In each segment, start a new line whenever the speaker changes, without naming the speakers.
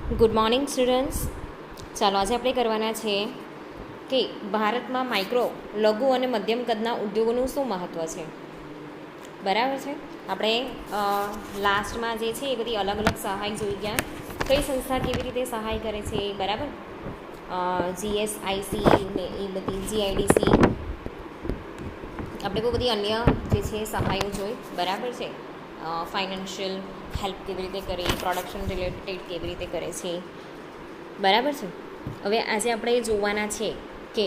Good morning students. ચાલો આજે આપણે કરવાના છે કે ભારતમાં માઇક્રો, લઘુ અને મધ્યમ કદના ઉદ્યોગોનું શું મહત્ત્વ છે. બરાબર છે. આપણે લાસ્ટમાં જે છે એ બધી અલગ અલગ સહાય જોઈ ગયા, કઈ સંસ્થા કેવી રીતે સહાય કરે છે. બરાબર, GSIC ને એ બધી GIDC, આપણે બહુ બધી અન્ય જે છે સહાયો જોઈ. બરાબર છે. ફાઇનાન્શિયલ હેલ્પ કેવી રીતે કરે, પ્રોડક્શન રિલેટેડ કેવી રીતે કરે છે. બરાબર છે. હવે આજે આપણે જોવાના છે કે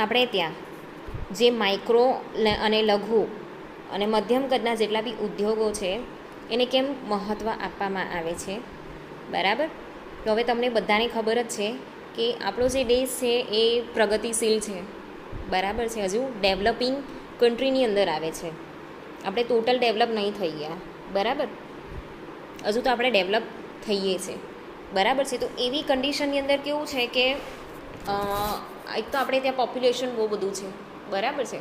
આપણે ત્યાં જે માઇક્રો અને લઘુ અને મધ્યમ કદના જેટલા બી ઉદ્યોગો છે એને કેમ મહત્ત્વ આપવામાં આવે છે. બરાબર. તો હવે તમને બધાને ખબર જ છે કે આપણો જે દેશ છે એ પ્રગતિશીલ છે. બરાબર છે. હજુ ડેવલપિંગ કન્ટ્રીની અંદર આવે છે. આપણે ટોટલ ડેવલપ નહીં થઈ ગયા. બરાબર, હજુ તો આપણે ડેવલપ થઈએ છીએ. બરાબર છે. તો એવી કન્ડિશનની અંદર કેવું છે કે એક તો આપણે ત્યાં પોપ્યુલેશન બહુ બધું છે. બરાબર છે.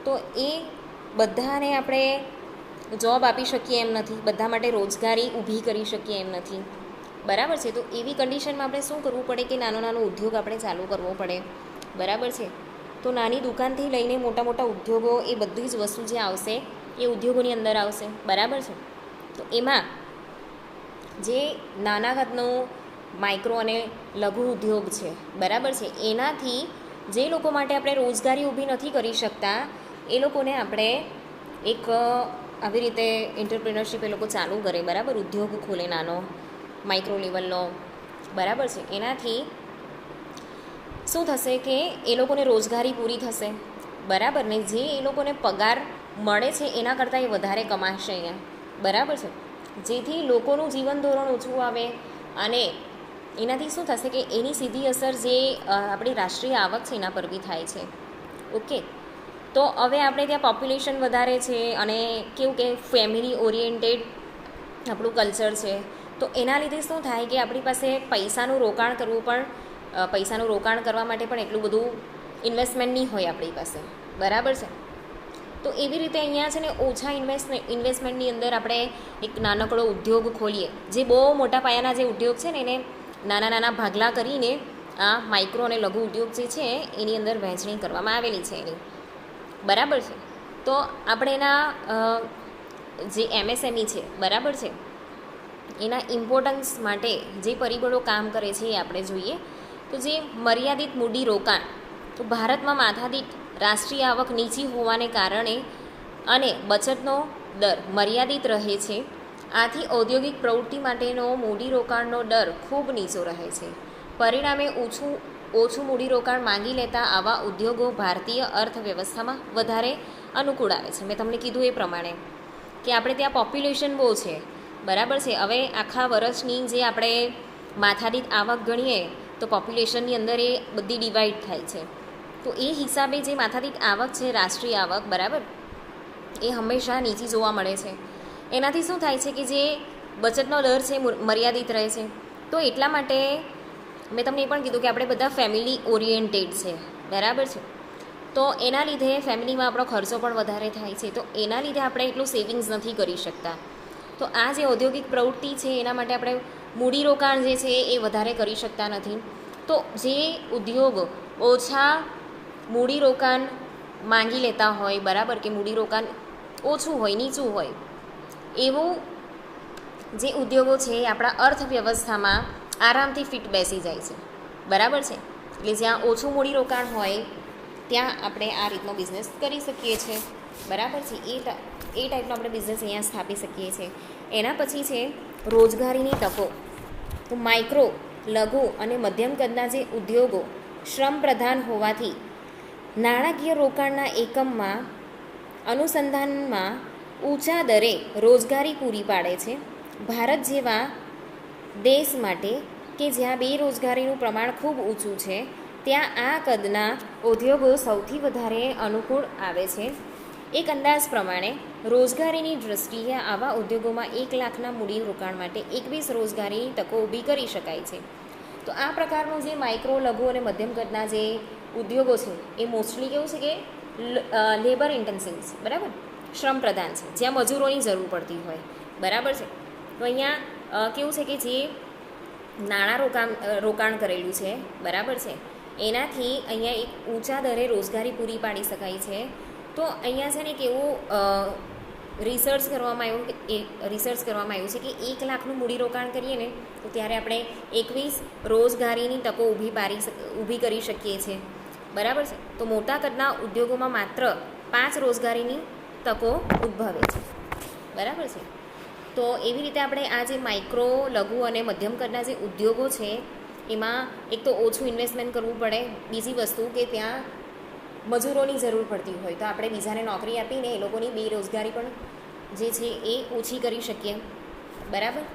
તો એ બધાને આપણે જોબ આપી શકીએ એમ નથી, બધા માટે રોજગારી ઊભી કરી શકીએ એમ નથી. બરાબર છે. તો એવી કન્ડિશનમાં આપણે શું કરવું પડે કે નાનો નાનો ઉદ્યોગ આપણે ચાલુ કરવો પડે. બરાબર છે. તો નાની દુકાનથી લઈને મોટા મોટા ઉદ્યોગો, એ બધી જ વસ્તુ જે આવશે એ ઉદ્યોગોની અંદર આવશે. બરાબર છે. તો એમાં જે નાના કદનો માઇક્રો અને લઘુ ઉદ્યોગ છે, બરાબર છે, એનાથી જે લોકો માટે આપણે રોજગારી ઊભી નથી કરી શકતા એ લોકોને આપણે એક આવી રીતે એન્ટરપ્રિનરશીપ એ લોકો ચાલુ કરે. બરાબર, ઉદ્યોગ ખોલે નાનો માઇક્રો લેવલનો. બરાબર છે. એનાથી શું થશે કે એ લોકોને રોજગારી પૂરી થશે. બરાબર ને, જે એ લોકોને પગાર મળે છે એના કરતાં એ વધારે કમાશે અહીંયા. બરાબર છે. જેથી લોકોનું જીવન ધોરણ ઓછું આવે અને એનાથી શું થશે કે એની સીધી અસર જે આપણી રાષ્ટ્રીય આવક છે એના પર બી થાય છે. ઓકે. તો હવે આપણે ત્યાં પોપ્યુલેશન વધારે છે અને કેવું કે ફેમિલી ઓરિએન્ટેડ આપણું કલ્ચર છે. તો એના લીધે શું થાય કે આપણી પાસે પૈસાનું રોકાણ કરવું પણ પૈસાનું રોકાણ કરવા માટે પણ એટલું બધું ઇન્વેસ્ટમેન્ટ નહીં હોય આપણી પાસે. બરાબર છે. તો એવી રીતે અહીંયા છે ને ઓછા ઇન્વેસ્ટમેન્ટની અંદર આપણે એક નાનકડો ઉદ્યોગ ખોલીએ, જે બહુ મોટા પાયાના જે ઉદ્યોગ છે ને એને નાના નાના ભાગલા કરીને આ માઇક્રો અને લઘુ ઉદ્યોગ જે છે એની અંદર વહેંચણી કરવામાં આવેલી છે એની. બરાબર છે. તો આપણે એના જે MSME છે, બરાબર છે, એના ઇમ્પોર્ટન્સ માટે જે પરિબળો કામ કરે છે એ આપણે જોઈએ. તો જે મર્યાદિત મૂડી રોકાણ, તો ભારતમાં માથાદીઠ રાષ્ટ્રીય આવક નીચી હોવાને કારણે અને બચતનો દર મર્યાદિત રહે છે. આથી ઔદ્યોગિક પ્રવૃત્તિ માટેનો મૂડીરોકાણનો દર ખૂબ નીચો રહે છે. પરિણામે ઓછું મૂડીરોકાણ માંગી લેતા આવા ઉદ્યોગો ભારતીય અર્થવ્યવસ્થામાં વધારે અનુકૂળ આવે છે. મેં તમને કીધું એ પ્રમાણે કે આપણે ત્યાં પોપ્યુલેશન બહુ છે. બરાબર છે. હવે આખા વર્ષની જે આપણે માથાદીઠ આવક ગણીએ તો પોપ્યુલેશનની અંદર એ બધી ડિવાઈડ થાય છે. તો એ હિસાબે જે માથાદીઠ આવક છે, રાષ્ટ્રીય આવક, બરાબર, એ હંમેશા નીચી જોવા મળે છે. એનાથી શું થાય છે કે જે બચતનો દર છે મર્યાદિત રહે છે. તો એટલા માટે મેં તમને એ પણ કીધું કે આપણે બધા ફેમિલી ઓરિએન્ટેડ છે. બરાબર છે. તો એના લીધે ફેમિલીમાં આપણો ખર્ચો પણ વધારે થાય છે. તો એના લીધે આપણે એટલું સેવિંગ્સ નથી કરી શકતા. તો આ જે ઔદ્યોગિક પ્રવૃત્તિ છે એના માટે આપણે મૂડીરોકાણ જે છે એ વધારે કરી શકતા નથી. તો જે ઉદ્યોગ ઓછા મૂડીરોકાણ માંગી લેતા હોય, બરાબર, કે મૂડીરોકાણ ઓછું હોય, નીચું હોય, એવું જે ઉદ્યોગો છે એ આપણા અર્થવ્યવસ્થામાં આરામથી ફિટ બેસી જાય છે. બરાબર છે. એટલે જ્યાં ઓછું મૂડીરોકાણ હોય ત્યાં આપણે આ રીતનો બિઝનેસ કરી શકીએ છીએ. બરાબર છે. એ ટાઈપનો આપણે બિઝનેસ અહીંયા સ્થાપી શકીએ છીએ. એના પછી છે રોજગારીની તકો. તો માઇક્રો, લઘુ અને મધ્યમ કદના જે ઉદ્યોગો શ્રમ પ્રધાન હોવાથી નાણાકીય રોકાણના એકમમાં અનુસંધાનમાં ઊંચા દરે રોજગારી પૂરી પાડે છે. ભારત જેવા દેશ માટે કે જ્યાં બેરોજગારીનું પ્રમાણ ખૂબ ઊંચું છે ત્યાં આ કદના ઉદ્યોગો સૌથી વધારે અનુકૂળ આવે છે. એક અંદાજ પ્રમાણે રોજગારીની દૃષ્ટિએ આવા ઉદ્યોગોમાં 1 લાખના મૂડી રોકાણ માટે 21 રોજગારીની તકો ઊભી કરી શકાય છે. તો આ પ્રકારનું જે માઇક્રો, લઘુ અને મધ્યમ કદના જે ઉદ્યોગો છે એ મોસ્ટલી કેવું છે કે લેબર ઇન્ટેન્સિવ છે. બરાબર, શ્રમ પ્રધાન છે, જ્યાં મજૂરોની જરૂર પડતી હોય. બરાબર છે. તો અહીંયા કેવું છે કે જે નાણાં રોકાણ કરેલું છે, બરાબર છે, એનાથી અહીંયા એક ઊંચા દરે રોજગારી પૂરી પાડી શકાય છે. તો અહીંયા છે ને કેવું રિસર્ચ કરવામાં આવ્યું છે કે 1 લાખનું મૂડીરોકાણ કરીએ ને તો ત્યારે આપણે 21 રોજગારીની તકો ઊભી કરી શકીએ છીએ, બરાબર છે. તો મોટા કદના ઉદ્યોગોમાં માત્ર 5 રોજગારીની તકો ઉદ્ભવે છે, બરાબર છે. તો એવી રીતે આપણે આ જે માઇક્રો, લઘુ અને મધ્યમ કદના જે ઉદ્યોગો છે એમાં એક તો ઓછું ઇન્વેસ્ટમેન્ટ કરવું પડે, બીજી વસ્તુ કે ત્યાં મજૂરોની જરૂર પડતી હોય તો આપણે બીજાને નોકરી આપીને એ લોકોની બેરોજગારી પણ જે છે એ ઓછી કરી શકીએ, બરાબર.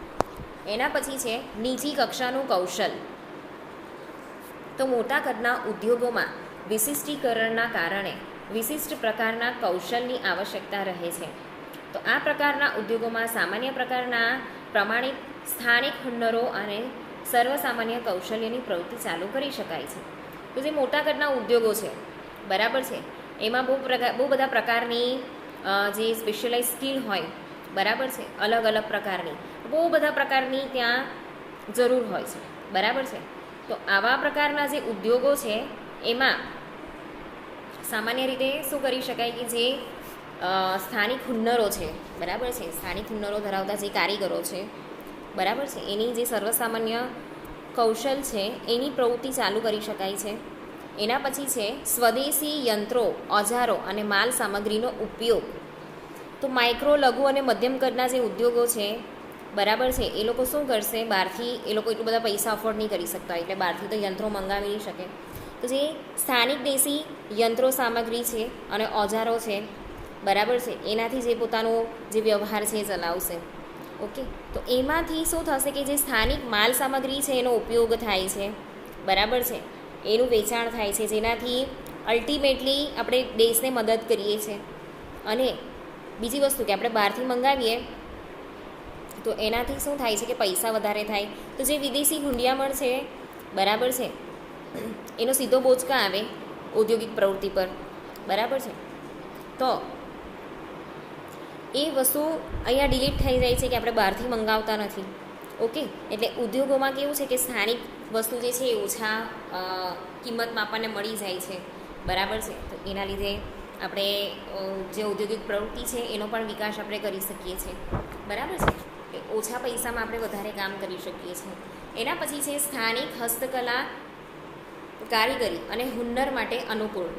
એના પછી છે નીચી કક્ષાનું કૌશલ. તો મોટા કદના ઉદ્યોગોમાં વિશિષ્ટીકરણના કારણે વિશિષ્ટ પ્રકારના કૌશલની આવશ્યકતા રહે છે. તો આ પ્રકારના ઉદ્યોગોમાં સામાન્ય પ્રકારના પ્રમાણિત સ્થાનિક હુન્નરો અને સર્વસામાન્ય કૌશલ્યની પ્રવૃત્તિ ચાલુ કરી શકાય છે. તો જે મોટા કદના ઉદ્યોગો છે, બરાબર છે, એમાં બહુ બધા પ્રકારની જે સ્પેશિયલાઇઝ સ્કિલ હોય, બરાબર છે, અલગ અલગ પ્રકારની બહુ બધા પ્રકારની ત્યાં જરૂર હોય છે, બરાબર છે. તો આવા પ્રકારના જે ઉદ્યોગો છે એમાં સામાન્ય રીતે શું કરી શકાય કે જે સ્થાનિક હુન્નરો છે, બરાબર છે, સ્થાનિક હુન્નરો ધરાવતા જે કારીગરો છે, બરાબર છે, એની જે સર્વસામાન્ય કૌશલ છે એની પ્રવૃત્તિ ચાલુ કરી શકાય છે. એના પછી છે સ્વદેશી યંત્રો, ઓજારો અને માલ સામગ્રીનો ઉપયોગ. તો માઇક્રો, લઘુ અને મધ્યમ કદના જે ઉદ્યોગો છે, બરાબર છે, એ લોકો શું કરશે, બહારથી એ લોકો એટલું બધા પૈસા અફોર્ડ નહીં કરી શકતા, એટલે બહારથી તો યંત્રો મંગાવી નહીં શકે. તો જે સ્થાનિક દેશી યંત્રો સામગ્રી છે અને ઓજારો છે, બરાબર છે, એનાથી જે પોતાનો જે વ્યવહાર છે એ ચલાવશે. ઓકે. તો એમાંથી શું થશે કે જે સ્થાનિક માલ સામગ્રી છે એનો ઉપયોગ થાય છે, બરાબર છે, એનું વેચાણ થાય છે, જેનાથી અલ્ટિમેટલી આપણે દેશને મદદ કરીએ છીએ. અને બીજી વસ્તુ કે આપણે બહારથી મંગાવીએ તો એનાથી શું થાય છે કે પૈસા વધારે થાય. તો જે વિદેશી હુંડિયામણ છે, બરાબર છે, એનો સીધો બોજ કાં આવે, ઔદ્યોગિક પ્રવૃત્તિ પર, બરાબર છે. તો એ વસ્તુ અહીંયા ડિલીટ થઈ જાય છે કે આપણે બહારથી મંગાવતા નથી. ઓકે. એટલે ઉદ્યોગોમાં કેવું છે કે સ્થાનિક વસ્તુ જે છે એ ઓછા કિંમતમાં આપણને મળી જાય છે, બરાબર છે. તો એના લીધે આપણે જે ઔદ્યોગિક પ્રવૃત્તિ છે એનો પણ વિકાસ આપણે કરી શકીએ છીએ, બરાબર છે, કે ઓછા પૈસામાં આપણે વધારે કામ કરી શકીએ છીએ. એના પછી છે સ્થાનિક હસ્તકલા, કારીગરી અને હુન્નર માટે અનુકૂળ.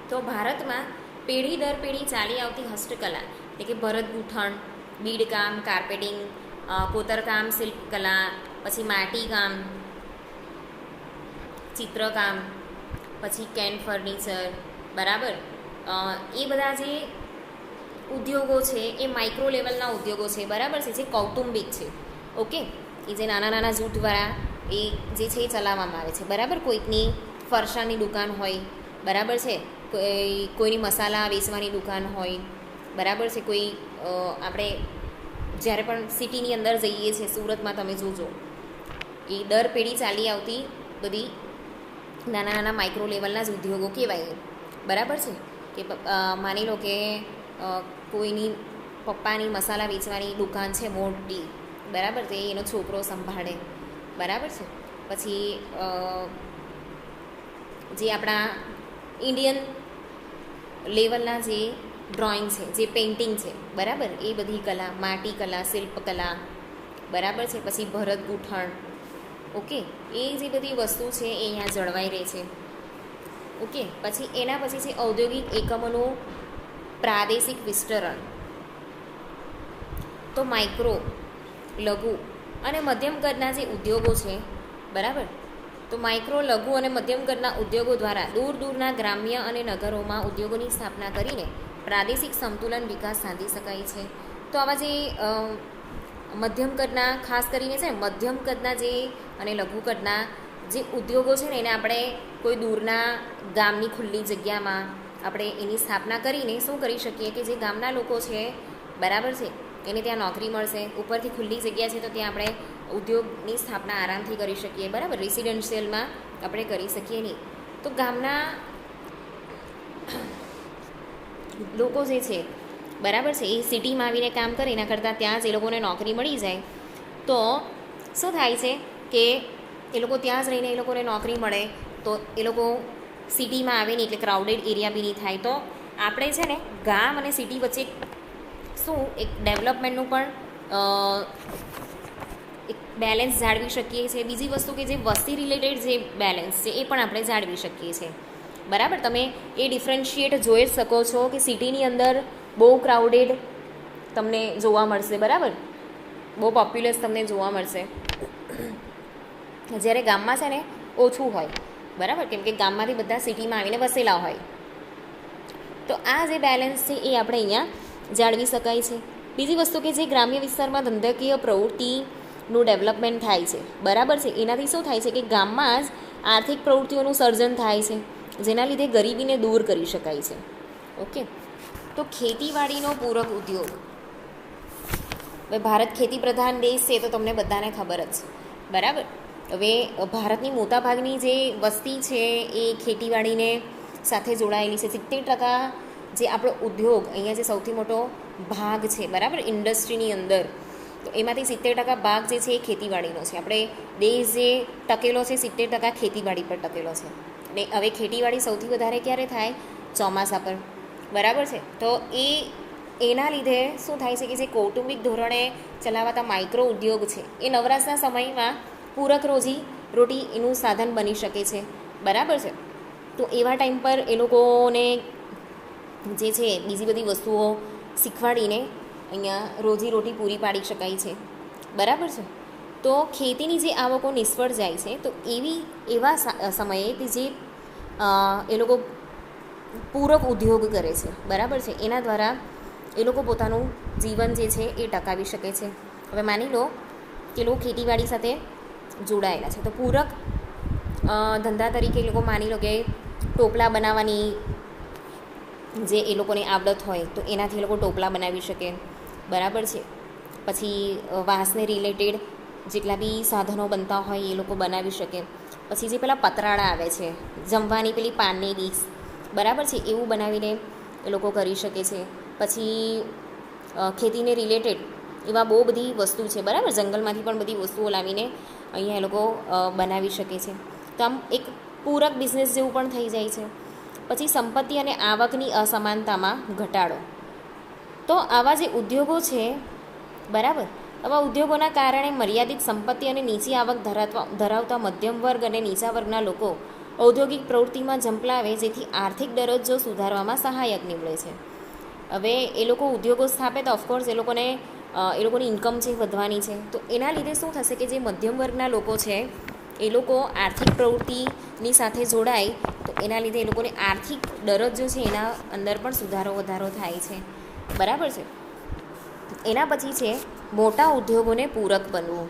તો ભારતમાં પેઢી દર પેઢી ચાલી આવતી હસ્તકલા એટલે કે ભરત ગૂંથણ, બીડકામ, કાર્પેટિંગ, કોતરકામ, શિલ્પકલા, પછી માટીકામ, ચિત્રકામ, પછી કેન ફર્નિચર, બરાબર, એ બધા જે ઉદ્યોગો છે એ માઇક્રો લેવલના ઉદ્યોગો છે, બરાબર છે, જે કૌટુંબિક છે. ઓકે. એ જે નાના નાના જૂથ દ્વારા એ જે છે એ ચલાવવામાં આવે છે, બરાબર. કોઈકની ફરસાની દુકાન હોય, બરાબર છે, કોઈની મસાલા વેચવાની દુકાન હોય, બરાબર છે, કોઈ આપણે જ્યારે પણ સિટીની અંદર જઈએ છીએ, સુરતમાં તમે જોજો, એ દર પેઢી ચાલી આવતી બધી નાના નાના માઇક્રો લેવલના જ ઉદ્યોગો કહેવાય, બરાબર છે. કે માની લો કે કોઈની પપ્પાની મસાલા વેચવાની દુકાન છે મોટી, બરાબર, તે એનો છોકરો સંભાળે, બરાબર છે. પછી જે આપણા ઇન્ડિયન લેવલના જે ડ્રોઈંગ છે, જે પેઇન્ટિંગ છે, બરાબર, એ બધી કલા, માટી કલા, શિલ્પકલા, બરાબર છે, પછી ભરત ગૂંથણ. ઓકે. એ જે બધી વસ્તુ છે એ અહીંયા જળવાઈ રહે છે. ઓકે. પછી એના પછી છે ઔદ્યોગિક એકમોનું પ્રાદેશિક વિસ્તરણ. તો માઇક્રો, લઘુ અને મધ્યમ કદના જે ઉદ્યોગો છે, બરાબર, તો માઇક્રો, લઘુ અને મધ્યમ કદના ઉદ્યોગો દ્વારા દૂર દૂરના ગ્રામ્ય અને નગરોમાં ઉદ્યોગોની સ્થાપના કરીને પ્રાદેશિક સંતુલન વિકાસ સાધી શકાય છે. તો આવા જે મધ્યમ કદના, ખાસ કરીને છે મધ્યમ કદના જે અને લઘુ કદના જે ઉદ્યોગો છે ને એને આપણે કોઈ દૂરના ગામની ખુલ્લી જગ્યામાં આપણે એની સ્થાપના કરીને શું કરી શકીએ કે જે ગામના લોકો છે, બરાબર છે, એને ત્યાં નોકરી મળશે. ઉપરથી ખુલ્લી જગ્યા છે તો ત્યાં આપણે ઉદ્યોગની સ્થાપના આરામથી કરી શકીએ, બરાબર. રેસિડેન્શિયલમાં આપણે કરી શકીએ નહીં. તો ગામના લોકો જે છે બરાબર છે. એ સિટીમાં આવીને કામ કરે એના કરતાં ત્યાં જ એ લોકોને નોકરી મળી જાય તો શું થાય છે કે એ લોકો ત્યાં જ રહીને એ લોકોને નોકરી મળે તો એ લોકો સિટીમાં આવે નહીં એટલે ક્રાઉડેડ એરિયા બી નહીં થાય. તો આપણે છે ને ગામ અને સિટી વચ્ચે શું એક ડેવલપમેન્ટનું પણ એક બેલેન્સ જાળવી શકીએ છીએ. બીજી વસ્તુ કે જે વસ્તી રિલેટેડ જે બેલેન્સ છે એ પણ આપણે જાળવી શકીએ છીએ. બરાબર, તમે એ ડિફરન્શિએટ જોઈ જ શકો છો કે સિટીની અંદર બહુ ક્રાઉડેડ તમને જોવા મળશે, બરાબર, બહુ પોપ્યુલસ તમને જોવા મળશે, જ્યારે ગામમાં છે ને ઓછું હોય, બરાબર, કેમ કે ગામમાંથી બધા સિટીમાં આવીને વસેલા હોય. તો આ જે બેલેન્સ છે એ આપણે અહીંયા જાળવી શકાય છે. બીજી વસ્તુ કે જે ગ્રામ્ય વિસ્તારમાં ધંધાકીય પ્રવૃત્તિનું ડેવલપમેન્ટ થાય છે, બરાબર છે, એનાથી શું થાય છે કે ગામમાં જ આર્થિક પ્રવૃત્તિઓનું સર્જન થાય છે, જેના લીધે ગરીબીને દૂર કરી શકાય છે. ઓકે, તો ખેતીવાડીનો પૂરક ઉદ્યોગ. હવે ભારત ખેતી પ્રધાન દેશ છે તો તમને બધાને ખબર જ, બરાબર. હવે ભારતની મોટાભાગની જે વસ્તી છે એ ખેતીવાડીને સાથે જોડાયેલી છે. 70% જે આપણો ઉદ્યોગ અહીંયા જે સૌથી મોટો ભાગ છે, બરાબર, ઇન્ડસ્ટ્રીની અંદર, તો એમાંથી 70% ભાગ જે છે એ ખેતીવાડીનો છે. આપણે દેશ જે ટકેલો છે 70% ખેતીવાડી પર ટકેલો છે. ને હવે ખેતીવાડી સૌથી વધારે ક્યારે થાય? ચોમાસા પર, બરાબર છે. તો એના લીધે શું થાય છે કે જે કૌટુંબિક ધોરણે ચલાવાતા માઇક્રો ઉદ્યોગ છે એ નવરાશના સમયમાં પૂરક રોટી એનું સાધન બની શકે છે, બરાબર છે. તો એવા ટાઈમ પર એ લોકોને જે છે બીજી બધી વસ્તુઓ શીખવાડીને અહીંયા રોજી પૂરી પાડી શકાય છે, બરાબર છે. તો ખેતીની જે આવકો નિષ્ફળ જાય છે તો એવા સમયે જે એ લોકો પૂરક ઉદ્યોગ કરે છે, બરાબર છે, એના દ્વારા એ લોકો પોતાનું જીવન જે છે એ ટકાવી શકે છે. હવે માની લો કે લોકો ખેતીવાડી સાથે જોડાયેલા છે તો પૂરક ધંધા તરીકે એ લોકો માની લો કે ટોપલા બનાવવાની જે એ લોકોની આવડત હોય તો એનાથી એ લોકો ટોપલા બનાવી શકે, બરાબર છે. પછી વાંસને રિલેટેડ જેટલા બી સાધનો બનતા હોય એ લોકો બનાવી શકે. પછી જે પેલા પતરાળા આવે છે, જમવાની પેલી પાનની ડીશ, બરાબર છે, એવું બનાવીને એ લોકો કરી શકે છે. પછી ખેતીને રિલેટેડ એવા બહુ બધી વસ્તુ છે, બરાબર, જંગલમાંથી પણ બધી વસ્તુઓ લાવીને અહીંયા એ લોકો બનાવી શકે છે. તો આમ એક પૂરક બિઝનેસ જેવું પણ થઈ જાય છે. પછી સંપત્તિ અને આવકની અસમાનતામાં ઘટાડો. તો આવા જે ઉદ્યોગો છે, બરાબર, આવા ઉદ્યોગોના કારણે મર્યાદિત સંપત્તિ અને નીચી આવક ધરાવતા મધ્યમ વર્ગ અને નીચા વર્ગના લોકો ઔદ્યોગિક પ્રવૃત્તિમાં ઝંપલાવે, જેથી આર્થિક દરજ્જો સુધારવામાં સહાયક નીવડે છે. હવે એ લોકો ઉદ્યોગો સ્થાપે તો ઓફકોર્સ એ લોકોની ઇન્કમ છે વધવાની છે. તો એના લીધે શું થશે કે જે મધ્યમ વર્ગના લોકો છે એ લોકો આર્થિક પ્રવૃત્તિની સાથે જોડાય તો એના લીધે એ લોકોને આર્થિક દરજ્જો છે એના અંદર પણ વધારો થાય છે, બરાબર છે. એના પછી છે મોટા ઉદ્યોગોને પૂરક બનવું.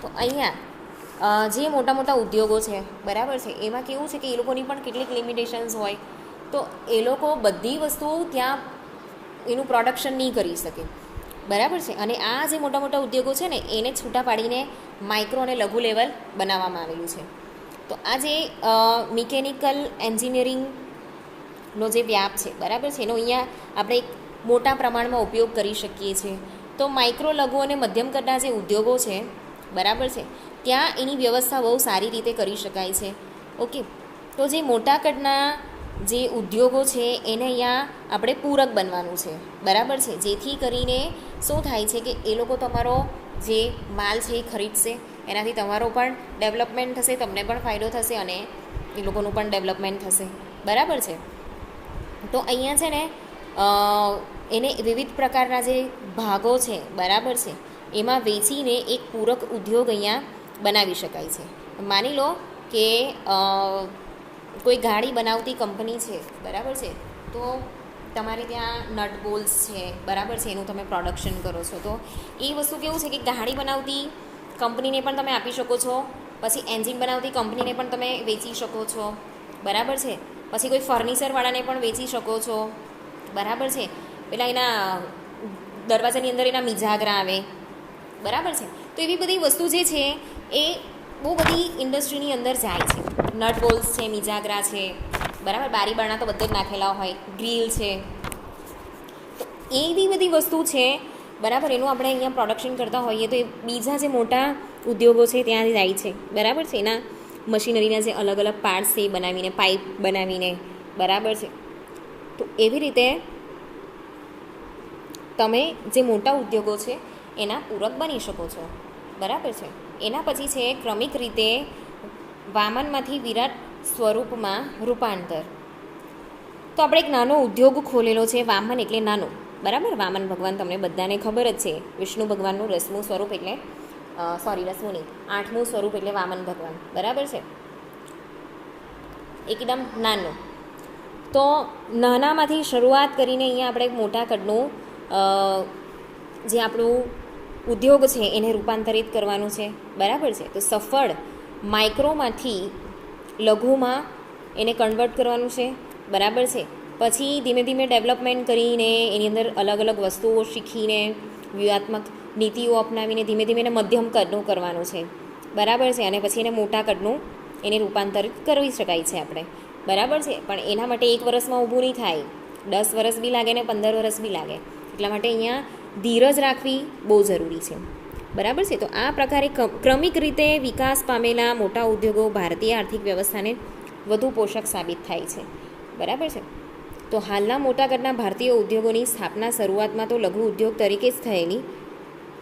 તો અહીંયા જે મોટા ઉદ્યોગો છે, બરાબર છે, એમાં કેવું છે કે એ લોકોની પણ કેટલીક લિમિટેશન્સ હોય. તો એ લોકો બધી વસ્તુઓ ત્યાં એનું પ્રોડક્શન નહીં કરી શકે, બરાબર છે. અને આ જે મોટા ઉદ્યોગો છે ને એને છૂટા પાડીને માઇક્રો અને લઘુ લેવલ બનાવવામાં આવેલું છે. તો આ જે મિકેનિકલ એન્જિનિયરિંગનો જે વ્યાપ છે, બરાબર છે, એનો અહીંયા આપણે એક મોટા પ્રમાણમાં ઉપયોગ કરી શકીએ છીએ. તો માઇક્રો, લઘુ અને મધ્યમ કદના જે ઉદ્યોગો છે, બરાબર છે, ત્યાં એની વ્યવસ્થા બહુ સારી રીતે કરી શકાય છે. ઓકે, તો જે મોટા કદના જે ઉદ્યોગો છે એને અહીંયા આપણે પૂરક બનવાનું છે, બરાબર છે, જેથી કરીને શું થાય છે કે એ લોકો તમારો જે માલ છે એ ખરીદશે, એનાથી તમારો પણ ડેવલપમેન્ટ થશે, તમને પણ ફાયદો થશે અને એ લોકોનું પણ ડેવલપમેન્ટ થશે, બરાબર છે. તો અહીંયા છે ને એને વિવિધ પ્રકારના જે ભાગો છે, બરાબર છે, એમાં વેચીને એક પૂરક ઉદ્યોગ અહીંયા બનાવી શકાય છે. માની લો કે કોઈ ગાડી બનાવતી કંપની છે, બરાબર છે, તો તમારે ત્યાં નટ બોલ્સ છે, બરાબર છે, એનું તમે પ્રોડક્શન કરો છો. તો એ વસ્તુ કેવું છે કે ગાડી બનાવતી કંપનીને પણ તમે આપી શકો છો, પછી એન્જિન બનાવતી કંપનીને પણ તમે વેચી શકો છો, બરાબર છે. પછી કોઈ ફર્નિચરવાળાને પણ વેચી શકો છો, બરાબર છે. પેલા એના દરવાજાની અંદર એના મિજાગરા આવે, બરાબર છે. તો એવી બધી વસ્તુ જે છે એ બહુ બધી ઇન્ડસ્ટ્રીની અંદર જાય છે. નટ બોલ્સ છે, મિજાગરા છે, બરાબર, બારી બારણા તો બધે જ નાખેલા હોય, ગ્રીલ છે, એવી બધી વસ્તુ છે, બરાબર, એનું આપણે અહીંયા પ્રોડક્શન કરતા હોઈએ તો એ બીજા જે મોટા ઉદ્યોગો છે ત્યાં જાય છે, બરાબર છે. એના મશીનરીના જે અલગ અલગ પાર્ટ્સ છે એ બનાવીને, પાઇપ બનાવીને, બરાબર છે. તો એવી રીતે તમે જે મોટા ઉદ્યોગો છે એના પૂરક બની શકો છો, બરાબર છે. એના પછી છે ક્રમિક રીતે વામનમાંથી વિરાટ સ્વરૂપમાં રૂપાંતર. તો આપણે એક નાનો ઉદ્યોગ ખોલેલો છે, વામન એટલે નાનો, બરાબર. વામન ભગવાન તમને બધાને ખબર જ છે, વિષ્ણુ ભગવાનનું 10મું સ્વરૂપ એટલે 10મું નહીં, 8મું સ્વરૂપ એટલે વામન ભગવાન, બરાબર છે. એકદમ નાનું. તો નાનામાંથી શરૂઆત કરીને અહીંયા આપણે મોટા કદનું જે આપણું ઉદ્યોગ છે એને રૂપાંતરિત કરવાનું છે, બરાબર છે. તો સફળ માઇક્રોમાંથી લઘુમાં એને કન્વર્ટ કરવાનું છે, બરાબર છે. પછી ધીમે ધીમે ડેવલપમેન્ટ કરીને એની અંદર અલગ અલગ વસ્તુઓ શીખીને વ્યૂહાત્મક નીતિઓ અપનાવીને ધીમે ધીમે એને મધ્યમ કદનું કરવાનું છે, બરાબર છે. અને પછી એને મોટા કદનું એને રૂપાંતરિત કરી શકાય છે આપણે, બરાબર છે. પણ એના માટે 1 વર્ષમાં ઊભું નહીં થાય, 10 વર્ષ બી લાગે ને 15 વર્ષ બી લાગે. એટલા માટે અહીંયા ધીરજ રાખવી બહુ જરૂરી છે, બરાબર છે. તો આ પ્રકારે ક્રમિક રીતે વિકાસ પામેલા મોટા ઉદ્યોગો ભારતીય આર્થિક વ્યવસ્થાને વધુ પોષક સાબિત થાય છે, બરાબર છે. તો હાલના મોટા કદના ભારતીય ઉદ્યોગોની સ્થાપના શરૂઆતમાં તો લઘુ ઉદ્યોગ તરીકે જ થયેલી,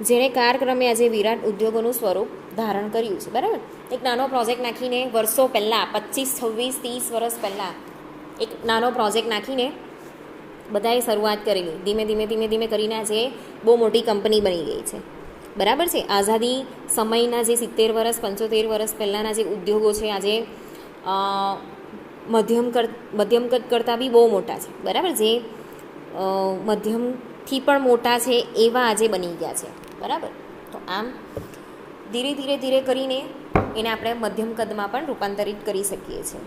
જેણે કાળક્રમે આજે વિરાટ ઉદ્યોગોનું સ્વરૂપ ધારણ કર્યું છે, બરાબર. એક નાનો પ્રોજેક્ટ નાખીને વર્ષો પહેલાં, 25, 26, 30 વર્ષ પહેલાં એક નાનો પ્રોજેક્ટ નાખીને બધાએ શરૂઆત કરેલી, ધીમે ધીમે ધીમે ધીમે કરીને આજે બહુ મોટી કંપની બની ગઈ છે, બરાબર છે. આઝાદી સમયના જે 70 વર્ષ 75 વર્ષ પહેલાંના જે ઉદ્યોગો છે આજે મધ્યમ કદ કરતાં બી બહુ મોટા છે, બરાબર. જે મધ્યમથી પણ મોટા છે એવા આજે બની ગયા છે, બરાબર. તો આમ ધીરે ધીરે ધીરે કરીને એને આપણે મધ્યમ કદમાં પણ રૂપાંતરિત કરી શકીએ છીએ.